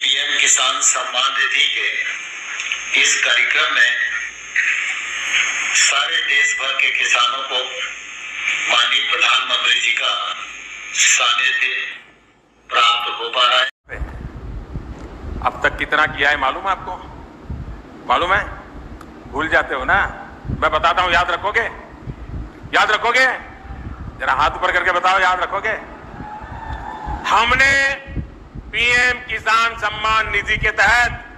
PM किसान सम्मान निधि के इस कार्यक्रम में सारे देश भर के किसानों को माननीय प्रधानमंत्री जी का सानिध्य प्राप्त हो पा रहा है। अब तक कितना किया है मालूम है आपको? मालूम है? भूल जाते हो ना? मैं बताता हूं, याद रखोगे? याद रखोगे? जरा हाथ ऊपर करके बताओ, याद रखोगे? हमने पीएम किसान सम्मान निधि के तहत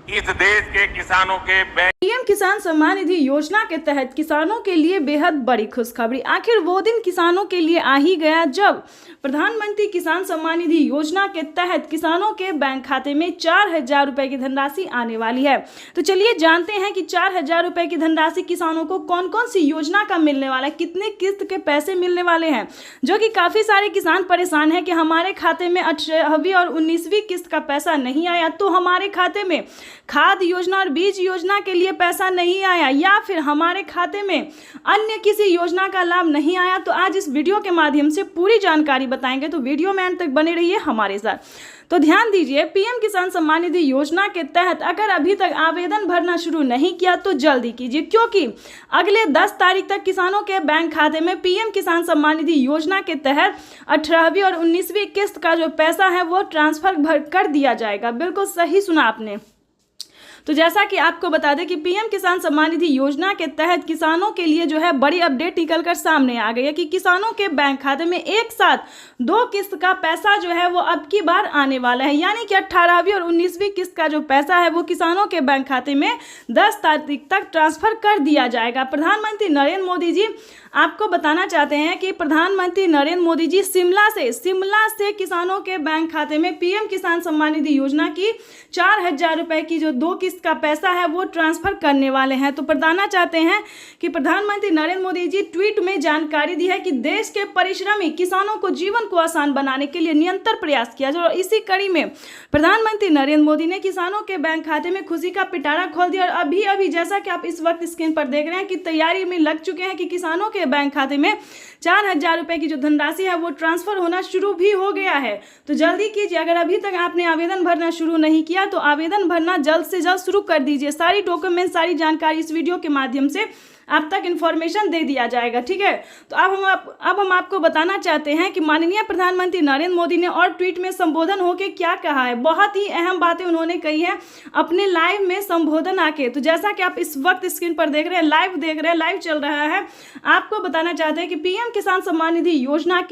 इस देश के किसानों के पीएम किसान सम्मान निधि योजना के तहत किसानों के लिए बेहद बड़ी खुशखबरी। आखिर वो दिन किसानों के लिए आ ही गया जब प्रधानमंत्री किसान सम्मान निधि योजना के तहत किसानों के बैंक खाते में 4,000 रुपए की धनराशि आने वाली है। तो चलिए जानते हैं कि 4,000 रुपए की धनराशि किसानों को कौन कौन सी योजना का मिलने वाला है, कितने किस्त के पैसे मिलने वाले हैं, जो कि काफी सारे किसान परेशान हैं कि हमारे खाते में 18वीं और 19वीं किस्त का पैसा नहीं आया, तो हमारे खाते में खाद योजना और बीज योजना के लिए पैसा नहीं आया, या फिर हमारे खाते में अन्य किसी योजना का लाभ नहीं आया। तो आज इस वीडियो के माध्यम से पूरी जानकारी बताएंगे, तो वीडियो में अंत तक बने रहिए हमारे साथ। तो ध्यान दीजिए, पीएम किसान सम्मान निधि योजना के तहत अगर अभी तक आवेदन भरना शुरू नहीं किया तो जल्दी कीजिए, क्योंकि अगले 10 तारीख तक किसानों के बैंक खाते में पीएम किसान सम्मान निधि योजना के तहत 18वीं और 19वीं किस्त का जो पैसा है वो ट्रांसफर कर दिया जाएगा। बिल्कुल सही सुना आपने। तो जैसा कि आपको बता दें कि पीएम किसान सम्मान निधि योजना के तहत किसानों के लिए जो है बड़ी अपडेट निकलकर सामने आ गई है कि किसानों के बैंक खाते में एक साथ 2 किस्त का पैसा जो है वो अब की बार आने वाला है, यानी कि 18वीं और 19वीं किस्त का जो पैसा है वो किसानों के बैंक खाते में 10 तारीख तक ट्रांसफर कर दिया जाएगा। प्रधानमंत्री नरेंद्र मोदी जी आपको बताना चाहते हैं कि प्रधानमंत्री नरेंद्र मोदी जी शिमला से किसानों के बैंक खाते में पीएम किसान सम्मान निधि योजना की 4,000 रुपए की जो 2 किस्त का पैसा है वो ट्रांसफर करने वाले हैं। तो बताना चाहते हैं कि प्रधानमंत्री नरेंद्र मोदी जी ट्वीट में जानकारी दी है कि देश के परिश्रमी किसानों को जीवन को आसान बनाने के लिए निरंतर प्रयास किया जाए, और इसी कड़ी में प्रधानमंत्री नरेंद्र मोदी ने किसानों के बैंक खाते में खुशी का पिटारा खोल दिया। और अभी जैसा कि आप इस वक्त स्क्रीन पर देख रहे हैं कि तैयारी में लग चुके हैं कि किसानों के बैंक खाते में 4,000 रुपए की जो धनराशि है वो ट्रांसफर होना शुरू भी हो गया है। तो जल्दी कीजिए, अगर अभी तक आपने आवेदन भरना शुरू नहीं किया तो आवेदन भरना जल्द से जल्द शुरू कर दीजिए। सारी डॉक्यूमेंट, सारी जानकारी इस वीडियो के माध्यम से आप तक इन्फॉर्मेशन दे दिया जाएगा, ठीक है। तो अब हम आपको बताना चाहते हैं कि माननीय प्रधानमंत्री नरेंद्र मोदी ने और ट्वीट में संबोधन होकर क्या कहा है। बहुत ही अहम बातें उन्होंने कही है अपने लाइव में संबोधन आके। तो जैसा कि आप इस वक्त स्क्रीन पर देख रहे हैं, लाइव चल रहा है, आपको बताना चाहते हैं कि पीएम किसान सम्मान निधि योजना